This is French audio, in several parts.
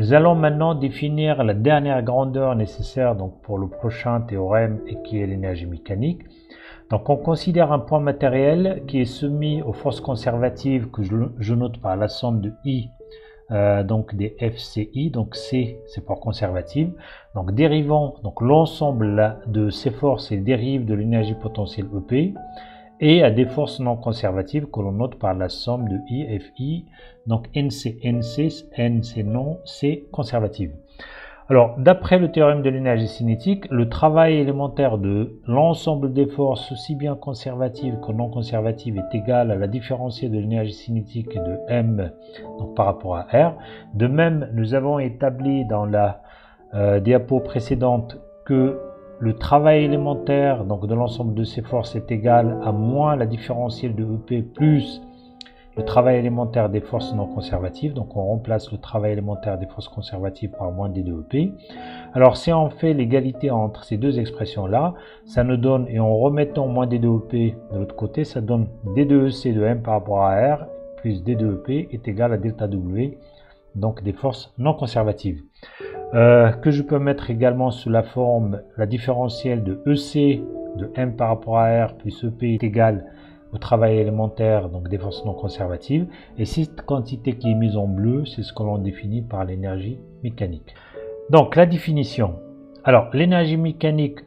Nous allons maintenant définir la dernière grandeur nécessaire donc, pour le prochain théorème et qui est l'énergie mécanique. Donc on considère un point matériel qui est soumis aux forces conservatives que je note par la somme de I, donc des FCI, donc C c'est pour conservative. Donc dérivant donc l'ensemble de ces forces et dérive de l'énergie potentielle EP et à des forces non conservatives que l'on note par la somme de I, FI, donc NC, N c'est non, C conservative. Alors, d'après le théorème de l'énergie cinétique, le travail élémentaire de l'ensemble des forces, aussi bien conservatives que non conservatives, est égal à la différentielle de l'énergie cinétique de M donc par rapport à R. De même, nous avons établi dans la diapo précédente que le travail élémentaire donc, de l'ensemble de ces forces est égal à moins la différentielle de EP plus le travail élémentaire des forces non conservatives. Donc on remplace le travail élémentaire des forces conservatives par moins D2EP. Alors si on fait l'égalité entre ces deux expressions là, ça nous donne, et en remettant moins D2EP de l'autre côté, ça donne D2EC de M par rapport à R plus D2EP est égal à delta W, donc des forces non conservatives. Que je peux mettre également sous la forme la différentielle de EC de M par rapport à R plus EP est égal au travail élémentaire donc des forces non conservatives, et cette quantité qui est mise en bleu c'est ce que l'on définit par l'énergie mécanique. Donc la définition, alors l'énergie mécanique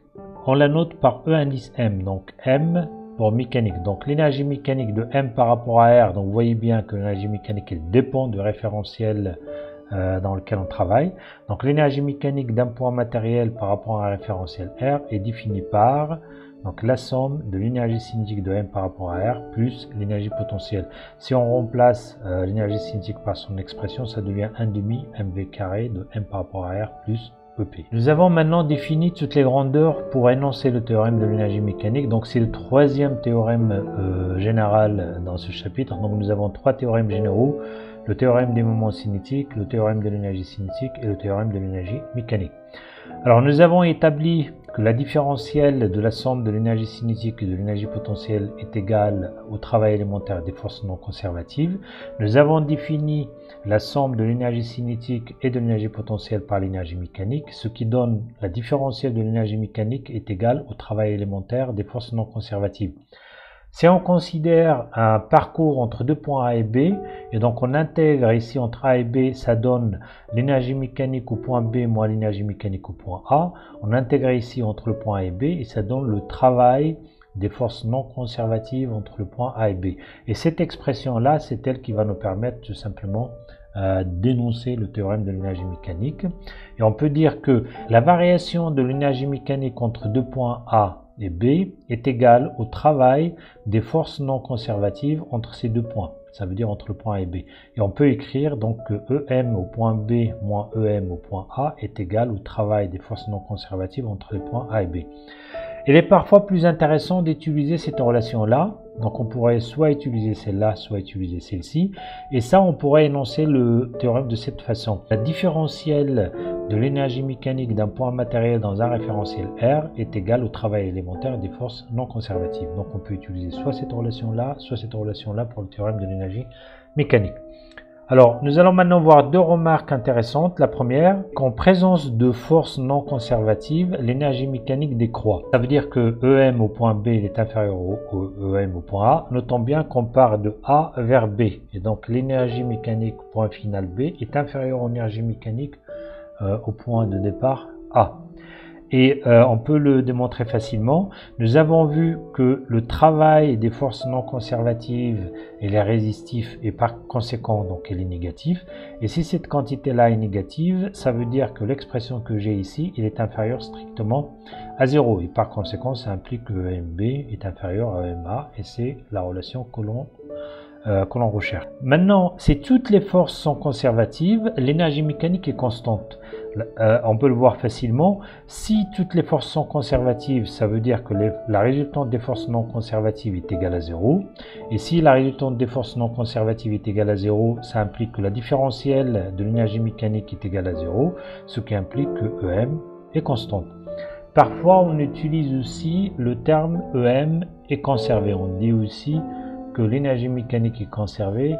on la note par E indice M, donc M pour mécanique, donc l'énergie mécanique de M par rapport à R, donc vous voyez bien que l'énergie mécanique elle dépend du référentiel dans lequel on travaille. Donc l'énergie mécanique d'un point matériel par rapport à un référentiel R est définie par donc la somme de l'énergie cinétique de M par rapport à R plus l'énergie potentielle. Si on remplace l'énergie cinétique par son expression, ça devient 1 demi mv carré de M par rapport à R plus EP. Nous avons maintenant défini toutes les grandeurs pour énoncer le théorème de l'énergie mécanique. Donc c'est le troisième théorème général dans ce chapitre. Donc nous avons trois théorèmes généraux: le théorème des moments cinétiques, le théorème de l'énergie cinétique et le théorème de l'énergie mécanique. Alors nous avons établi que la différentielle de la somme de l'énergie cinétique et de l'énergie potentielle est égale au travail élémentaire des forces non conservatives. Nous avons défini la somme de l'énergie cinétique et de l'énergie potentielle par l'énergie mécanique, ce qui donne la différentielle de l'énergie mécanique est égale au travail élémentaire des forces non conservatives. Si on considère un parcours entre deux points A et B, et donc on intègre ici entre A et B, ça donne l'énergie mécanique au point B moins l'énergie mécanique au point A. On intègre ici entre le point A et B, et ça donne le travail des forces non conservatives entre le point A et B. Et cette expression-là, c'est elle qui va nous permettre tout simplement d'énoncer le théorème de l'énergie mécanique. Et on peut dire que la variation de l'énergie mécanique entre deux points A et B est égale au travail des forces non conservatives entre ces deux points, ça veut dire entre le point A et B. Et on peut écrire donc que EM au point B moins EM au point A est égal au travail des forces non conservatives entre les points A et B. Il est parfois plus intéressant d'utiliser cette relation-là, donc on pourrait soit utiliser celle-là, soit utiliser celle-ci, et ça on pourrait énoncer le théorème de cette façon. La différentielle de l'énergie mécanique d'un point matériel dans un référentiel R est égale au travail élémentaire des forces non conservatives. Donc on peut utiliser soit cette relation-là, soit cette relation-là pour le théorème de l'énergie mécanique. Alors, nous allons maintenant voir deux remarques intéressantes. La première, qu'en présence de forces non conservatives, l'énergie mécanique décroît. Ça veut dire que EM au point B est inférieur au EM au point A. Notons bien qu'on part de A vers B. Et donc, l'énergie mécanique au point final B est inférieure à l'énergie mécanique au point de départ A. Et on peut le démontrer facilement. Nous avons vu que le travail des forces non conservatives il est résistif et par conséquent donc il est négatif. Et si cette quantité-là est négative, ça veut dire que l'expression que j'ai ici, il est inférieur strictement à 0. Et par conséquent, ça implique que EMB est inférieur à EMA et c'est la relation que l'on recherche. Maintenant, si toutes les forces sont conservatives, l'énergie mécanique est constante. On peut le voir facilement. Si toutes les forces sont conservatives, ça veut dire que la résultante des forces non conservatives est égale à 0. Et si la résultante des forces non conservatives est égale à 0, ça implique que la différentielle de l'énergie mécanique est égale à 0, ce qui implique que EM est constante. Parfois, on utilise aussi le terme EM est conservé. On dit aussi que l'énergie mécanique est conservée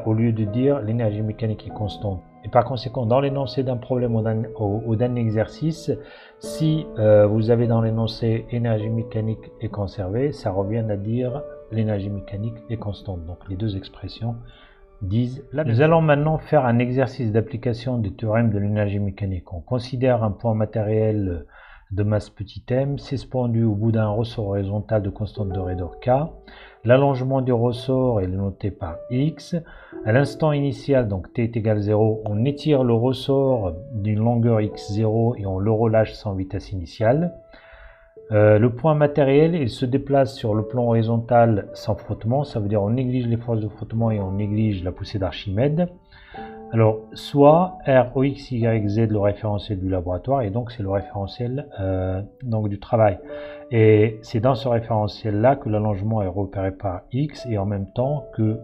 au lieu de dire l'énergie mécanique est constante. Et par conséquent, dans l'énoncé d'un problème ou d'un exercice, si vous avez dans l'énoncé énergie mécanique est conservée, ça revient à dire l'énergie mécanique est constante. Donc les deux expressions disent la même chose. Nous allons maintenant faire un exercice d'application du théorème de l'énergie mécanique. On considère un point matériel de masse petit m, suspendu au bout d'un ressort horizontal de constante de raideur k. L'allongement du ressort est noté par x. À l'instant initial, donc t est égal à 0, on étire le ressort d'une longueur x0 et on le relâche sans vitesse initiale. Le point matériel, il se déplace sur le plan horizontal sans frottement, ça veut dire on néglige les forces de frottement et on néglige la poussée d'Archimède. Alors, soit ROX, YZ, le référentiel du laboratoire, et donc c'est le référentiel donc du travail. Et c'est dans ce référentiel-là que l'allongement est repéré par X, et en même temps que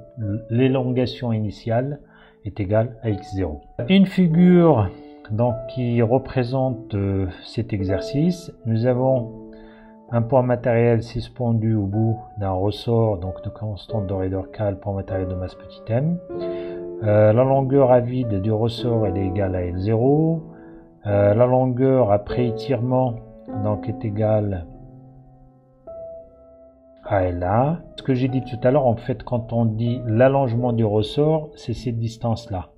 l'élongation initiale est égale à X0. Une figure donc, qui représente cet exercice, nous avons un point matériel suspendu au bout d'un ressort donc de constante de raideur K, le point matériel de masse petit m. La longueur à vide du ressort elle est égale à L0. La longueur après étirement donc est égale à L1. Ce que j'ai dit tout à l'heure, en fait, quand on dit l'allongement du ressort, c'est cette distance-là.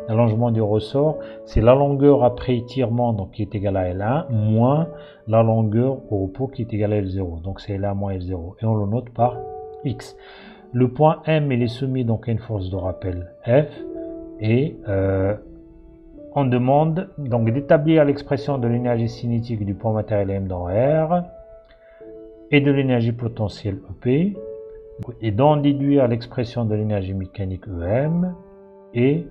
L'allongement du ressort, c'est la longueur après étirement donc qui est égale à L1 moins la longueur au repos qui est égale à L0. Donc c'est L1 moins L0 et on le note par X. Le point M il est soumis donc à une force de rappel F et on demande donc d'établir l'expression de l'énergie cinétique du point matériel M dans R et de l'énergie potentielle EP et d'en déduire l'expression de l'énergie mécanique EM et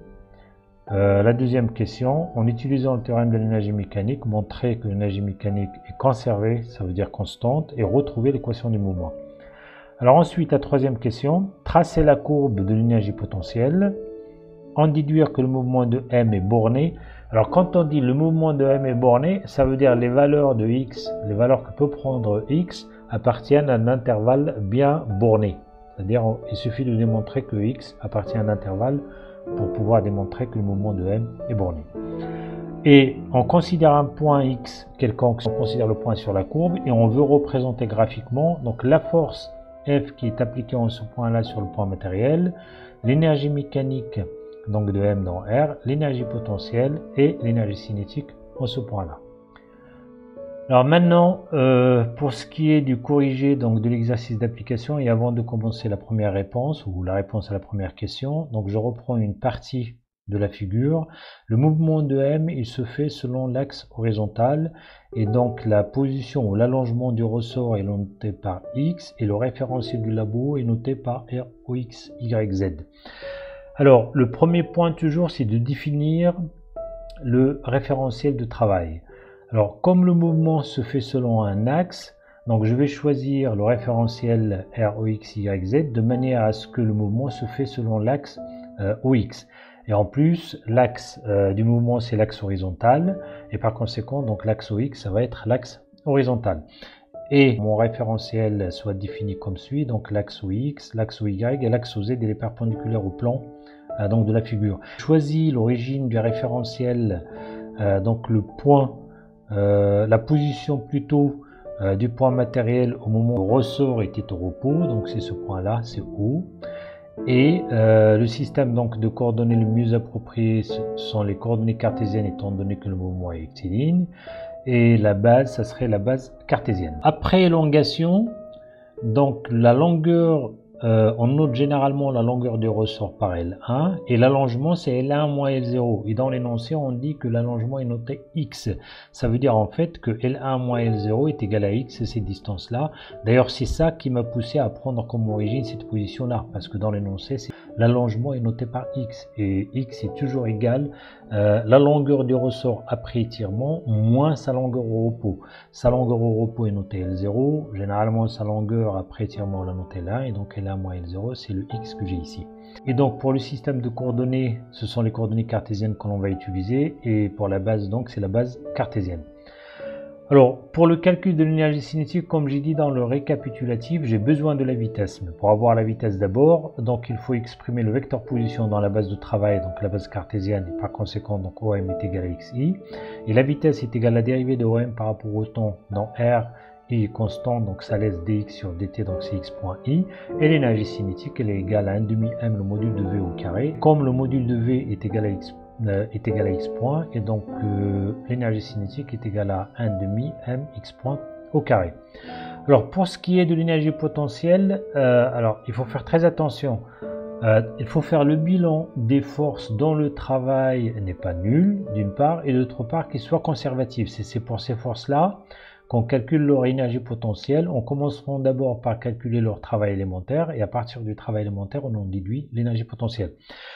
la deuxième question, en utilisant le théorème de l'énergie mécanique, montrer que l'énergie mécanique est conservée, ça veut dire constante, et retrouver l'équation du mouvement. Alors ensuite, la troisième question, tracer la courbe de l'énergie potentielle, en déduire que le mouvement de M est borné. Alors quand on dit le mouvement de M est borné, ça veut dire les valeurs de X, les valeurs que peut prendre X, appartiennent à un intervalle bien borné. C'est-à-dire, il suffit de démontrer que X appartient à un intervalle pour pouvoir démontrer que le mouvement de M est borné. Et on considère un point X quelconque, on considère le point sur la courbe et on veut représenter graphiquement donc la force F qui est appliquée en ce point-là sur le point matériel, l'énergie mécanique donc de M dans R, l'énergie potentielle et l'énergie cinétique en ce point-là. Alors maintenant, pour ce qui est du corrigé donc de l'exercice d'application et avant de commencer la première réponse ou la réponse à la première question, donc je reprends une partie de la figure. Le mouvement de M, il se fait selon l'axe horizontal et donc la position ou l'allongement du ressort est noté par X et le référentiel du labo est noté par ROX, YZ. Alors le premier point toujours, c'est de définir le référentiel de travail. Alors, comme le mouvement se fait selon un axe, donc je vais choisir le référentiel ROX-YZ de manière à ce que le mouvement se fait selon l'axe OX. Et en plus, l'axe du mouvement, c'est l'axe horizontal. Et par conséquent, donc l'axe OX, ça va être l'axe horizontal. Et mon référentiel soit défini comme suit. Donc l'axe OX, l'axe OY et l'axe OZ, il est perpendiculaire au plan donc de la figure. Je choisis l'origine du référentiel, donc le point. La position plutôt du point matériel au moment où le ressort était au repos, donc c'est ce point-là, c'est O. Et le système donc de coordonnées le mieux approprié sont les coordonnées cartésiennes étant donné que le mouvement est rectiligne. Et la base, ça serait la base cartésienne. Après élongation, donc la longueur, on note généralement la longueur du ressort par L1 et l'allongement c'est L1 moins L0 et dans l'énoncé on dit que l'allongement est noté X. Ça veut dire en fait que L1 moins L0 est égal à X, c'est cette distance là. D'ailleurs c'est ça qui m'a poussé à prendre comme origine cette position là parce que dans l'énoncé l'allongement est noté par X et X est toujours égal la longueur du ressort après étirement moins sa longueur au repos. Sa longueur au repos est notée L0, généralement sa longueur après étirement on l'a notée L1 et donc L1 moins L0 c'est le X que j'ai ici. Et donc pour le système de coordonnées, ce sont les coordonnées cartésiennes que l'on va utiliser et pour la base donc c'est la base cartésienne. Alors, pour le calcul de l'énergie cinétique, comme j'ai dit dans le récapitulatif, j'ai besoin de la vitesse. Mais pour avoir la vitesse d'abord, donc il faut exprimer le vecteur position dans la base de travail, donc la base cartésienne, et par conséquent, donc OM est égal à XI. Et la vitesse est égale à la dérivée de OM par rapport au temps dans R, I est constant, donc ça laisse dx sur dt, donc c'est x point i. Et l'énergie cinétique, elle est égale à 1 demi m le module de V au carré. Comme le module de V est égal à x point, et donc l'énergie cinétique est égale à 1 demi m x point au carré. Alors pour ce qui est de l'énergie potentielle, alors il faut faire très attention. Il faut faire le bilan des forces dont le travail n'est pas nul, d'une part, et d'autre part qu'il soit conservatif. C'est pour ces forces-là qu'on calcule leur énergie potentielle. On commencera d'abord par calculer leur travail élémentaire, et à partir du travail élémentaire, on en déduit l'énergie potentielle.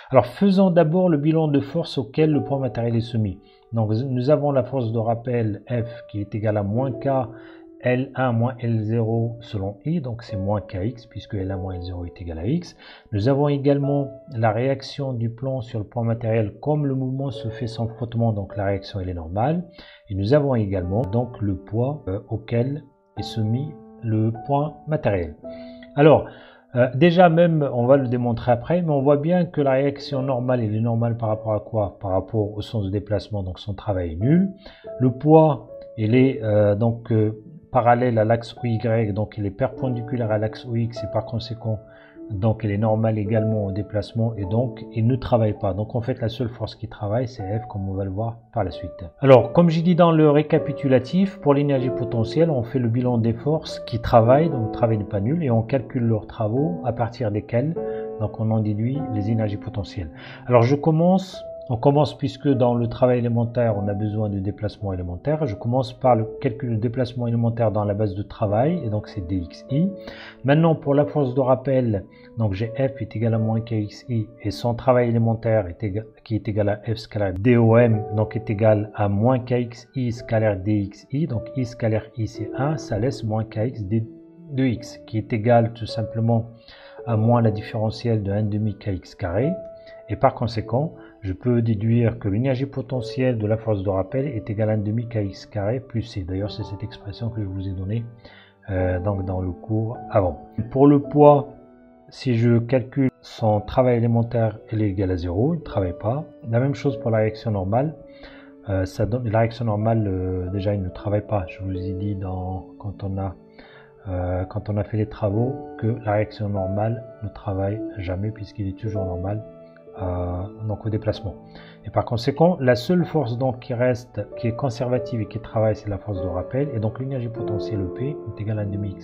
Alors faisons d'abord le bilan de force auquel le point matériel est soumis. Donc nous avons la force de rappel F qui est égale à moins K L1 moins L0 selon I, donc c'est moins Kx puisque L1 moins L0 est égal à X. Nous avons également la réaction du plan sur le point matériel, comme le mouvement se fait sans frottement, donc la réaction elle est normale. Et nous avons également donc le poids auquel est soumis le point matériel. Alors, déjà même, on va le démontrer après, mais on voit bien que la réaction normale, elle est normale par rapport à quoi? Par rapport au sens de déplacement, donc son travail est nul. Le poids, il est parallèle à l'axe OY, donc il est perpendiculaire à l'axe OX, et par conséquent, donc il est normal également au déplacement, et donc il ne travaille pas. Donc en fait, la seule force qui travaille, c'est F, comme on va le voir par la suite. Alors, comme j'ai dit dans le récapitulatif, pour l'énergie potentielle, on fait le bilan des forces qui travaillent, donc le travail n'est pas nul, et on calcule leurs travaux à partir desquels, donc on en déduit les énergies potentielles. Alors on commence puisque dans le travail élémentaire, on a besoin de déplacement élémentaire. Je commence par le calcul de déplacement élémentaire dans la base de travail, et donc c'est dxi. Maintenant, pour la force de rappel, donc j'ai F est égal à moins kxi, et son travail élémentaire qui est égal à F scalaire dom, donc est égal à moins kxi scalaire dxi, donc i scalaire i c'est 1, ça laisse moins kx de x, qui est égal tout simplement à moins la différentielle de 1 demi kx carré, et par conséquent, je peux déduire que l'énergie potentielle de la force de rappel est égale à 1 demi kx carré plus c. D'ailleurs, c'est cette expression que je vous ai donnée donc dans le cours avant. Pour le poids, si je calcule son travail élémentaire, il est égal à 0, il ne travaille pas. La même chose pour la réaction normale. Ça donne, la réaction normale, déjà, il ne travaille pas. Je vous ai dit quand on a fait les travaux que la réaction normale ne travaille jamais puisqu'il est toujours normal. Donc au déplacement. Et par conséquent, la seule force donc qui reste, qui est conservative et qui travaille, c'est la force de rappel. Et donc l'énergie potentielle EP est égale à 1 demi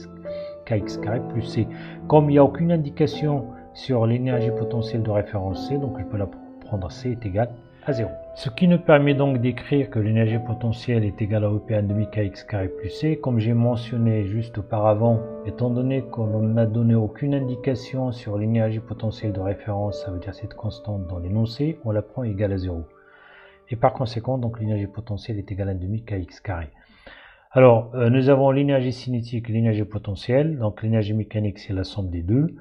kx carré plus c. Comme il n'y a aucune indication sur l'énergie potentielle de référence C, donc je peux la prendre C est égal à 0. Ce qui nous permet donc d'écrire que l'énergie potentielle est égale à EP 1 demi kx carré plus c. Comme j'ai mentionné juste auparavant, étant donné qu'on n'a donné aucune indication sur l'énergie potentielle de référence, ça veut dire cette constante dans l'énoncé, on la prend égale à 0. Et par conséquent, donc l'énergie potentielle est égale à 1 demi kx carré. Alors, nous avons l'énergie cinétique et l'énergie potentielle. Donc l'énergie mécanique, c'est la somme des deux.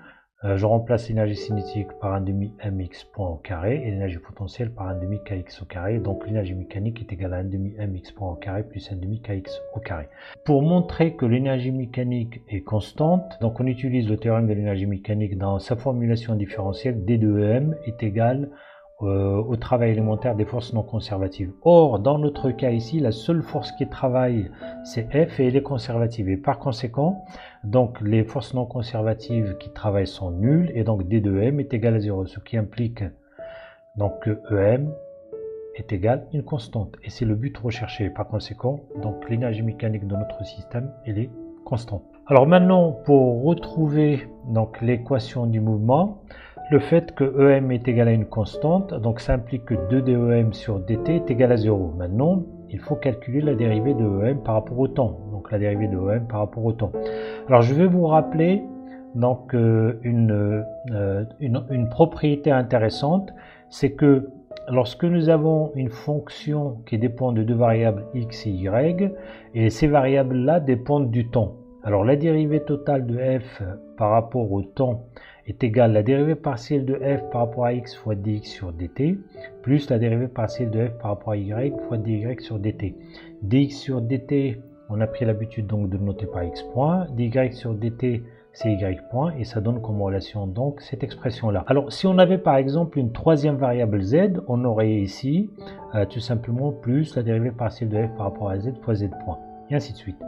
Je remplace l'énergie cinétique par 1 demi mx point au carré et l'énergie potentielle par 1 demi kx au carré. Donc l'énergie mécanique est égale à 1 demi mx point au carré plus 1 demi kx au carré. Pour montrer que l'énergie mécanique est constante, donc on utilise le théorème de l'énergie mécanique dans sa formulation différentielle. D de EM est égal au travail élémentaire des forces non conservatives. Or, dans notre cas ici, la seule force qui travaille, c'est F et elle est conservative. Et par conséquent, donc les forces non conservatives qui travaillent sont nulles et donc D de EM est égal à 0, ce qui implique donc que EM est égal à une constante. Et c'est le but recherché. Par conséquent, donc l'énergie mécanique de notre système, elle est constante. Alors maintenant, pour retrouver donc l'équation du mouvement, le fait que EM est égal à une constante, donc ça implique que 2 dEm sur dt est égal à 0. Maintenant, il faut calculer la dérivée de EM par rapport au temps. Donc la dérivée de EM par rapport au temps. Alors je vais vous rappeler donc une propriété intéressante, c'est que lorsque nous avons une fonction qui dépend de deux variables x et y, et ces variables-là dépendent du temps. Alors la dérivée totale de f par rapport au temps est égale à la dérivée partielle de f par rapport à x fois dx sur dt, plus la dérivée partielle de f par rapport à y fois dy sur dt. Dx sur dt, on a pris l'habitude donc de le noter par x point, dy sur dt c'est y point, et ça donne comme relation donc cette expression-là. Alors si on avait par exemple une troisième variable z, on aurait ici tout simplement plus la dérivée partielle de f par rapport à z fois z point, et ainsi de suite.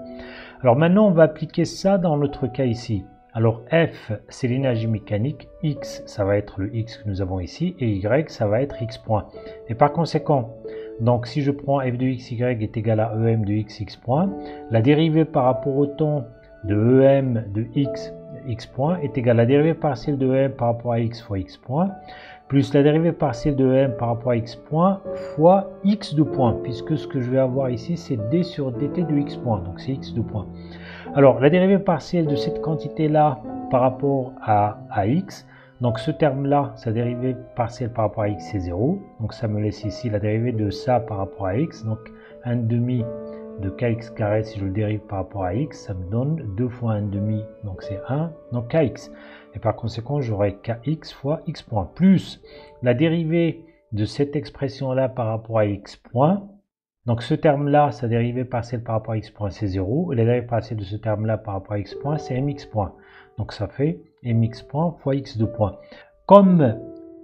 Alors maintenant on va appliquer ça dans notre cas ici. Alors f c'est l'énergie mécanique, x ça va être le x que nous avons ici, et y ça va être x point. Et par conséquent, donc si je prends f de x, y est égal à em de x, x point, la dérivée par rapport au temps de em de x, x point est égale à la dérivée partielle de em par rapport à x fois x point, plus la dérivée partielle de m par rapport à x point fois x de point, puisque ce que je vais avoir ici c'est d sur dt de x point, donc c'est x de point. Alors la dérivée partielle de cette quantité là par rapport à x, donc ce terme là, sa dérivée partielle par rapport à x c'est 0, donc ça me laisse ici la dérivée de ça par rapport à x, donc 1 demi de kx carré, si je le dérive par rapport à x, ça me donne 2 fois 1 demi, donc c'est 1, donc kx. Et par conséquent, j'aurai kx fois x point, plus la dérivée de cette expression-là par rapport à x point. Donc ce terme-là, sa dérivée partielle par rapport à x point, c'est 0. Et la dérivée partielle de ce terme-là par rapport à x point, c'est mx point. Donc ça fait mx point fois x de point. Comme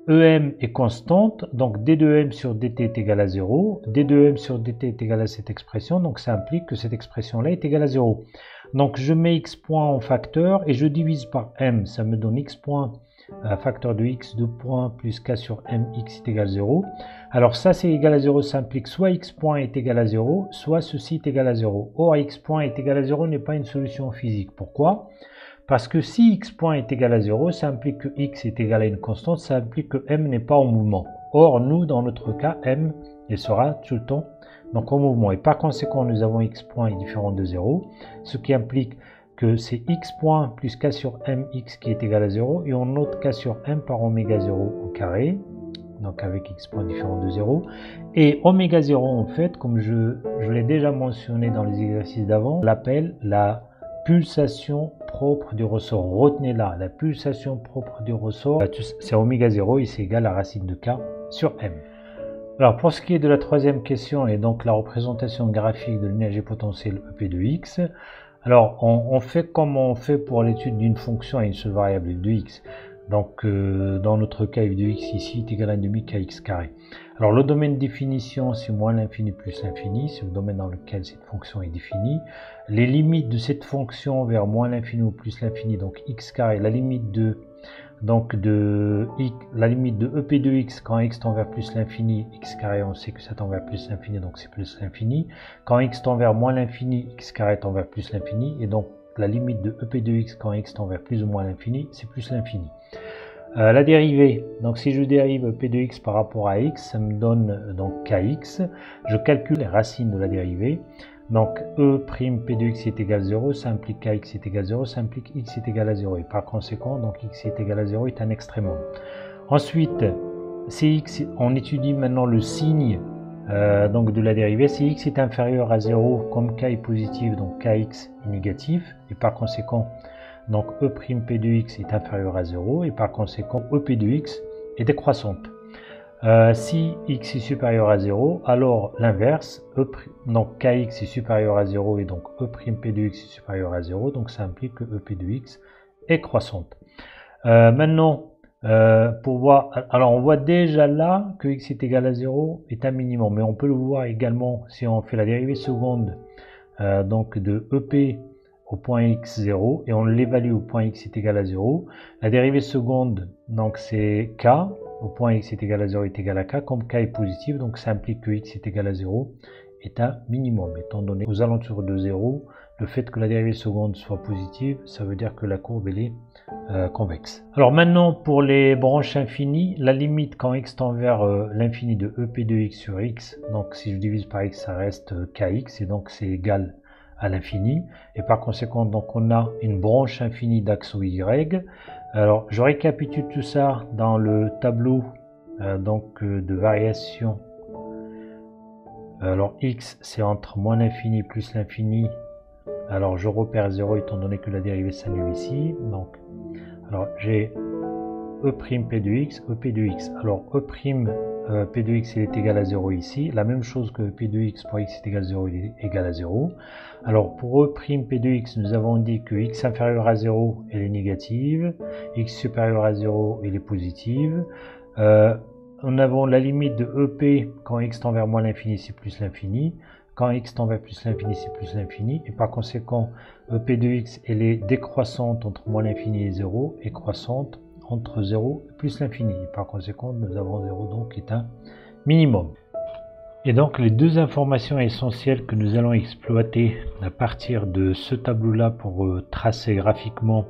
em est constante, donc d de m sur dt est égal à 0, d de m sur dt est égal à cette expression, donc ça implique que cette expression-là est égale à 0. Donc je mets x point en facteur et je divise par m, ça me donne x point facteur de x de point plus k sur m, x est égal à 0. Alors ça c'est égal à 0, ça implique soit x point est égal à 0, soit ceci est égal à 0. Or x point est égal à 0 n'est pas une solution physique. Pourquoi ? Parce que si x point est égal à 0, ça implique que x est égal à une constante, ça implique que m n'est pas en mouvement. Or, nous, dans notre cas, m, il sera tout le temps donc en mouvement. Et par conséquent, nous avons x point est différent de 0, ce qui implique que c'est x point plus k sur mx qui est égal à 0, et on note k sur m par oméga 0 au carré, donc avec x point différent de 0. Et oméga 0, en fait, comme je l'ai déjà mentionné dans les exercices d'avant, on l'appelle la pulsation propre du ressort. Retenez là, la pulsation propre du ressort, c'est oméga 0 et c'est égal à racine de k sur m. Alors pour ce qui est de la troisième question et donc la représentation graphique de l'énergie potentielle EP de x, alors on fait comme on fait pour l'étude d'une fonction à une seule variable f de x. Donc dans notre cas f de x ici est égal à 1,5 kx carré. Alors le domaine de définition c'est moins l'infini plus l'infini, c'est le domaine dans lequel cette fonction est définie. Les limites de cette fonction vers moins l'infini ou plus l'infini, donc x carré, la limite de la limite de EP de x quand x tend vers plus l'infini, x carré on sait que ça tend vers plus l'infini donc c'est plus l'infini. Quand x tend vers moins l'infini, x carré tend vers plus l'infini, et donc la limite de EP de x quand x tend vers plus ou moins l'infini, c'est plus l'infini. La dérivée, donc si je dérive EP de x par rapport à x, ça me donne donc kx. Je calcule les racines de la dérivée. Donc E'P de x est égal à 0, ça implique kx est égal à 0, ça implique x est égal à 0. Et par conséquent, donc x est égal à 0 est un extrémum. Ensuite, Cx, on étudie maintenant le signe donc de la dérivée. Si x est inférieur à 0, comme k est positif, donc kx est négatif. Et par conséquent, donc E'P de x est inférieur à 0. Et par conséquent, EP de x est décroissante. Si x est supérieur à 0, alors l'inverse, donc kx est supérieur à 0 et donc E'P de x est supérieur à 0, donc ça implique que EP de x est croissante. Maintenant, pour voir, alors on voit déjà là que x est égal à 0 est un minimum, mais on peut le voir également si on fait la dérivée seconde donc de EP au point x0 et on l'évalue au point x est égal à 0. La dérivée seconde, donc c'est k, au point x est égal à 0 est égal à k, comme k est positif, donc ça implique que x est égal à 0 est un minimum. Étant donné aux alentours de 0, le fait que la dérivée seconde soit positive, ça veut dire que la courbe elle est convexe. Alors maintenant pour les branches infinies, la limite quand x tend vers l'infini de EP de x sur x, donc si je divise par x ça reste kx et donc c'est égal à l'infini, et par conséquent donc on a une branche infinie d'axe y. Alors je récapitule tout ça dans le tableau de variation. Alors x c'est entre moins l'infini plus l'infini, alors je repère 0 étant donné que la dérivée s'annule ici, donc alors j'ai E' P de x, EP de x. Alors E' P de x il est égal à 0 ici, la même chose que P de x pour x est égal à 0, il est égal à 0. Alors pour E' P de x, nous avons dit que x inférieur à 0, elle est négative, x supérieur à 0, elle est positive. Nous avons la limite de EP quand x tend vers moins l'infini, c'est plus l'infini. Quand x tend vers plus l'infini, c'est plus l'infini. Et par conséquent, EP de x, elle est décroissante entre moins l'infini et 0, et croissante entre 0 et plus l'infini. Par conséquent, nous avons 0 donc qui est un minimum. Et donc les deux informations essentielles que nous allons exploiter à partir de ce tableau-là pour tracer graphiquement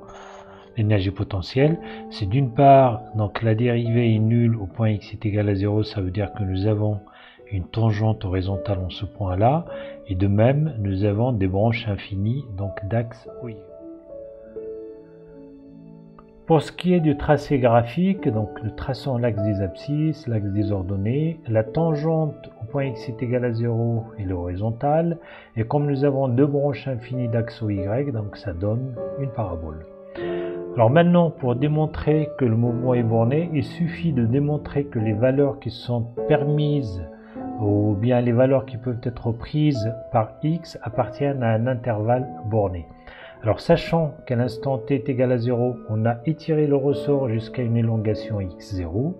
l'énergie potentielle, c'est d'une part, donc la dérivée est nulle au point x est égal à 0, ça veut dire que nous avons une tangente horizontale en ce point-là, et de même, nous avons des branches infinies, donc d'axes OY. Pour ce qui est du tracé graphique, donc nous traçons l'axe des abscisses, l'axe des ordonnées, la tangente au point x est égal à 0 est l'horizontale, et comme nous avons deux branches infinies d'axes OY, donc ça donne une parabole. Alors maintenant, pour démontrer que le mouvement est borné, il suffit de démontrer que les valeurs qui sont permises ou bien les valeurs qui peuvent être prises par x appartiennent à un intervalle borné. Alors sachant qu'à l'instant t est égal à 0, on a étiré le ressort jusqu'à une élongation x0.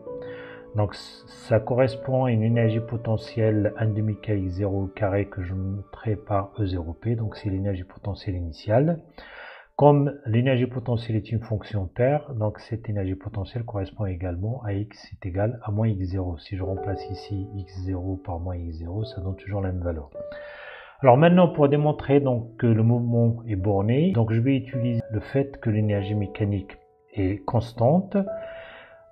Donc ça correspond à une énergie potentielle 1/2 kx0 au carré que je noterai par E0p, donc c'est l'énergie potentielle initiale. Comme l'énergie potentielle est une fonction paire, donc cette énergie potentielle correspond également à x est égal à moins x0. Si je remplace ici x0 par moins x0, ça donne toujours la même valeur. Alors maintenant, pour démontrer donc que le mouvement est borné, donc je vais utiliser le fait que l'énergie mécanique est constante.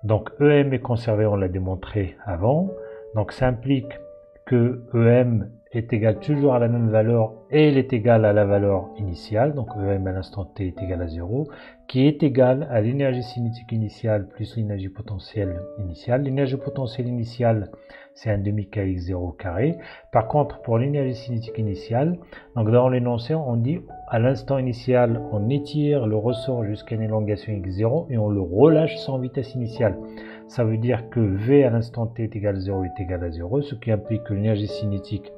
Donc EM est conservé, on l'a démontré avant. Donc ça implique que EM est égal toujours à la même valeur et elle est égale à la valeur initiale, donc EM à l'instant t est égal à 0, qui est égal à l'énergie cinétique initiale plus l'énergie potentielle initiale. L'énergie potentielle initiale, c'est 1/2 kx0 au carré. Par contre, pour l'énergie cinétique initiale, donc dans l'énoncé, on dit à l'instant initial, on étire le ressort jusqu'à une élongation x0 et on le relâche sans vitesse initiale. Ça veut dire que V à l'instant t est égal à 0 est égal à 0, ce qui implique que l'énergie cinétique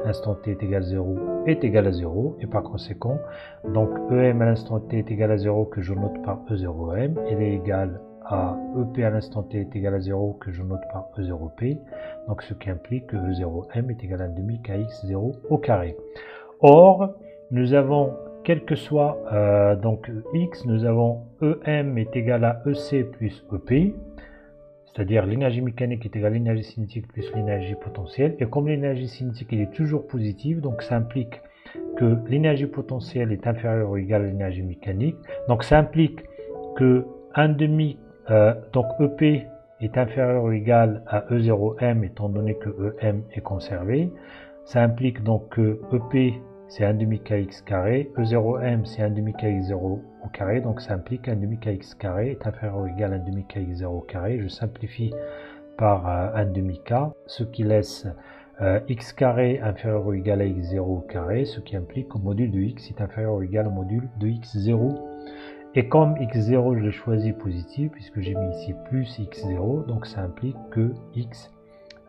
l'instant t est égal à 0 est égal à 0, et par conséquent, donc EM à l'instant t est égal à 0 que je note par E0M, elle est égale à EP à l'instant t est égal à 0 que je note par E0P, donc ce qui implique que E0M est égal à 1/2 kx0 au carré. Or, nous avons, quel que soit donc x, nous avons EM est égal à EC plus EP, c'est-à-dire l'énergie mécanique est égale à l'énergie cinétique plus l'énergie potentielle. Et comme l'énergie cinétique est toujours positive, donc ça implique que l'énergie potentielle est inférieure ou égale à l'énergie mécanique. Donc ça implique que donc EP est inférieur ou égal à E0M étant donné que EM est conservé. Ça implique donc que EP c'est 1/2 kx carré, E0M c'est 1/2 kx0 au carré, donc ça implique 1/2 kx carré est inférieur ou égal à 1/2 kx0 au carré. Je simplifie par 1/2 k, ce qui laisse x carré inférieur ou égal à x0 au carré, ce qui implique que le module de x est inférieur ou égal au module de x0. Et comme x0 je l'ai choisi positif, puisque j'ai mis ici plus x0, donc ça implique que x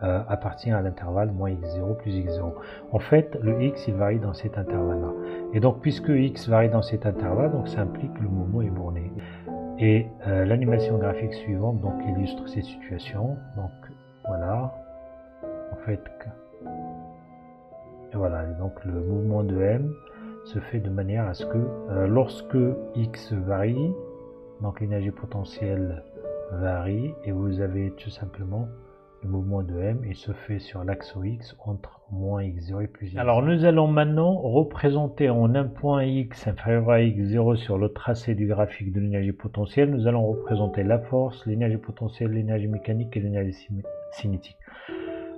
appartient à l'intervalle moins x0 plus x0. En fait, le x il varie dans cet intervalle-là. Et donc, puisque x varie dans cet intervalle, donc ça implique que le mouvement est borné. Et l'animation graphique suivante donc illustre ces situations. Donc voilà, en fait, et voilà. Et donc le mouvement de M se fait de manière à ce que lorsque x varie, donc l'énergie potentielle varie, et vous avez tout simplement le mouvement de M, il se fait sur l'axe OX entre moins x0 et plus x0. Alors nous allons maintenant représenter en un point x inférieur à x0 sur le tracé du graphique de l'énergie potentielle. Nous allons représenter la force, l'énergie potentielle, l'énergie mécanique et l'énergie cinétique.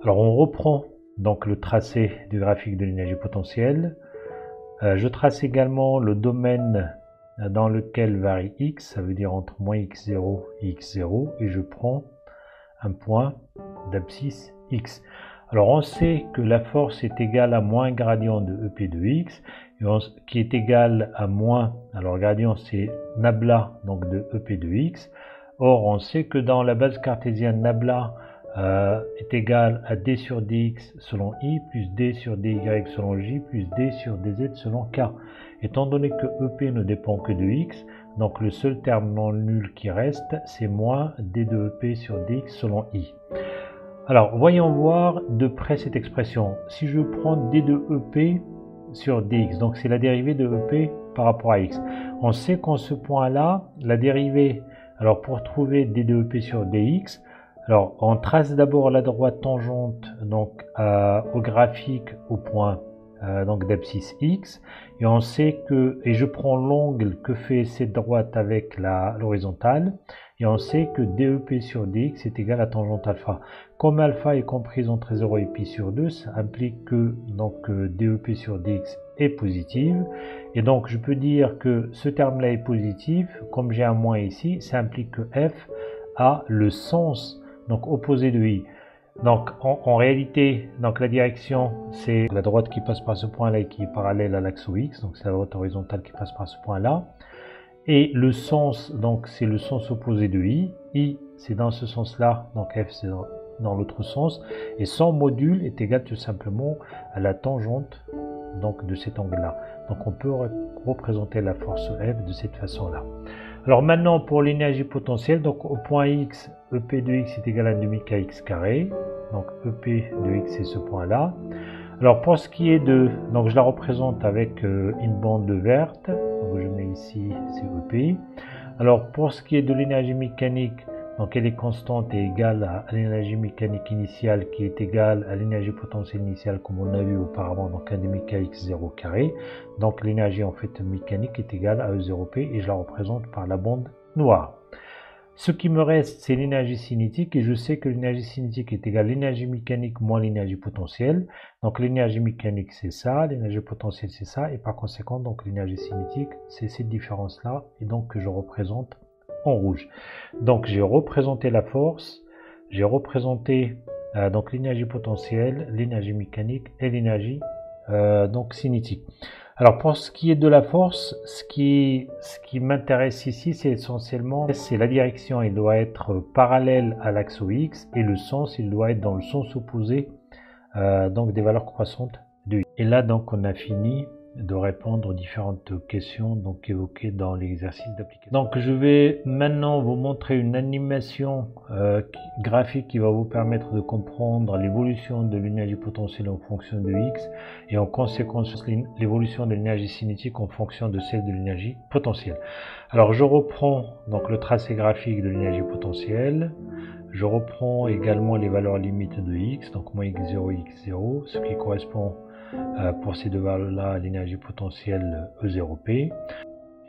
Alors on reprend donc le tracé du graphique de l'énergie potentielle. Je trace également le domaine dans lequel varie x, ça veut dire entre moins x0 et x0, et je prends un point d'abscisse x. Alors on sait que la force est égale à moins gradient de EP de x, qui est égal à moins, alors gradient c'est nabla donc de EP de x, Or, on sait que dans la base cartésienne, nabla est égal à d sur dx selon i, plus d sur dy selon j, plus d sur dz selon k. Étant donné que EP ne dépend que de x, donc le seul terme non nul qui reste, c'est moins d de EP sur dx selon i. Alors, voyons voir de près cette expression. Si je prends d de EP sur dx, donc c'est la dérivée de EP par rapport à x. On sait qu'en ce point-là, la dérivée, alors pour trouver d de EP sur dx, alors on trace d'abord la droite tangente donc au graphique au point donc d'abscisse x, et on sait que, et je prends l'angle que fait cette droite avec l'horizontale, et on sait que DEP sur DX est égal à tangente alpha. Comme alpha est comprise entre 0 et pi sur 2, ça implique que donc DEP sur DX est positive, et donc je peux dire que ce terme-là est positif. Comme j'ai un moins ici, ça implique que f a le sens donc opposé de i. Donc en réalité, donc la direction, c'est la droite qui passe par ce point-là et qui est parallèle à l'axe x, donc c'est la droite horizontale qui passe par ce point-là. Et le sens, donc c'est le sens opposé de i. I, c'est dans ce sens-là, donc f, c'est dans l'autre sens. Et son module est égal tout simplement à la tangente donc de cet angle-là. Donc on peut représenter la force F de cette façon-là. Alors maintenant pour l'énergie potentielle, donc au point X, EP de X est égal à 1/2kx carré. Donc EP de X c'est ce point-là. Alors pour ce qui est de, donc je la représente avec une bande verte. Donc je mets ici c'est EP. Alors pour ce qui est de l'énergie mécanique, donc elle est constante et égale à l'énergie mécanique initiale qui est égale à l'énergie potentielle initiale comme on a vu auparavant, donc 1/2kx0 carré. Donc l'énergie en fait mécanique est égale à E0P et je la représente par la bande noire. Ce qui me reste c'est l'énergie cinétique et je sais que l'énergie cinétique est égale à l'énergie mécanique moins l'énergie potentielle. Donc l'énergie mécanique c'est ça, l'énergie potentielle c'est ça et par conséquent donc l'énergie cinétique c'est cette différence là et donc que je représente en rouge. Donc j'ai représenté la force, j'ai représenté donc l'énergie potentielle, l'énergie mécanique et l'énergie donc cinétique. Alors pour ce qui est de la force, ce qui m'intéresse ici, c'est essentiellement c'est la direction, il doit être parallèle à l'axe X et le sens, il doit être dans le sens opposé donc des valeurs croissantes de I. Et là donc on a fini de répondre aux différentes questions donc évoquées dans l'exercice d'application. Donc je vais maintenant vous montrer une animation graphique qui va vous permettre de comprendre l'évolution de l'énergie potentielle en fonction de x et en conséquence l'évolution de l'énergie cinétique en fonction de celle de l'énergie potentielle. Alors je reprends donc le tracé graphique de l'énergie potentielle. Je reprends également les valeurs limites de x, donc moins x0 et x0, ce qui correspond pour ces deux valeurs-là, l'énergie potentielle E0P.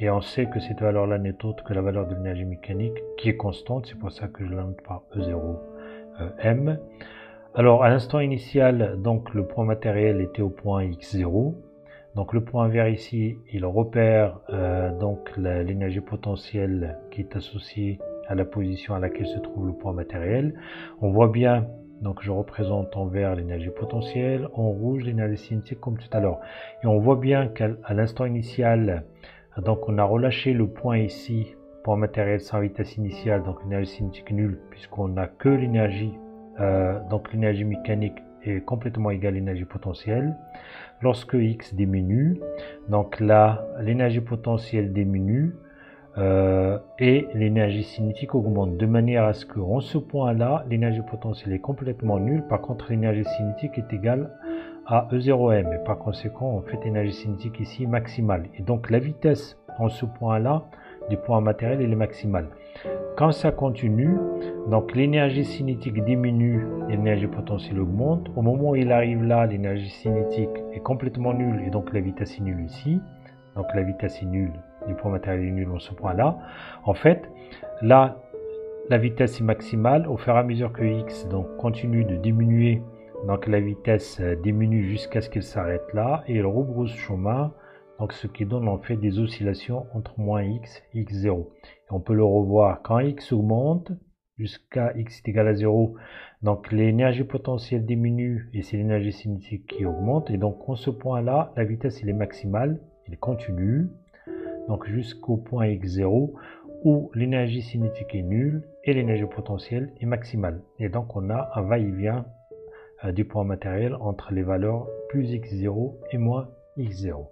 Et on sait que cette valeur-là n'est autre que la valeur de l'énergie mécanique qui est constante, c'est pour ça que je la note par E0M. Alors à l'instant initial, donc le point matériel était au point X0. Donc le point vert ici, il repère donc l'énergie potentielle qui est associée à la position à laquelle se trouve le point matériel. On voit bien, donc je représente en vert l'énergie potentielle, en rouge l'énergie cinétique comme tout à l'heure. Et on voit bien qu'à l'instant initial, donc on a relâché le point ici, point matériel sans vitesse initiale, donc l'énergie cinétique nulle, puisqu'on n'a que l'énergie, donc l'énergie mécanique est complètement égale à l'énergie potentielle. Lorsque x diminue, donc là l'énergie potentielle diminue, et l'énergie cinétique augmente de manière à ce que en ce point là l'énergie potentielle est complètement nulle. Par contre l'énergie cinétique est égale à E0M et par conséquent on fait l'énergie cinétique ici maximale et donc la vitesse en ce point là du point matériel elle est maximale. Quand ça continue, donc l'énergie cinétique diminue, l'énergie potentielle augmente. Au moment où il arrive là, l'énergie cinétique est complètement nulle et donc la vitesse est nulle ici. Donc la vitesse est nulle, du point matériel est nul en ce point-là. En fait, là, la vitesse est maximale. Au fur et à mesure que x donc, continue de diminuer, donc la vitesse diminue jusqu'à ce qu'elle s'arrête là et elle rebrousse chemin. Donc ce qui donne en fait des oscillations entre moins x et x0. Et on peut le revoir quand x augmente jusqu'à x est égal à 0. Donc l'énergie potentielle diminue et c'est l'énergie cinétique qui augmente. Et donc en ce point-là, la vitesse elle est maximale. Il continue, donc jusqu'au point x0, où l'énergie cinétique est nulle et l'énergie potentielle est maximale. Et donc on a un va-et-vient du point matériel entre les valeurs plus x0 et moins x0.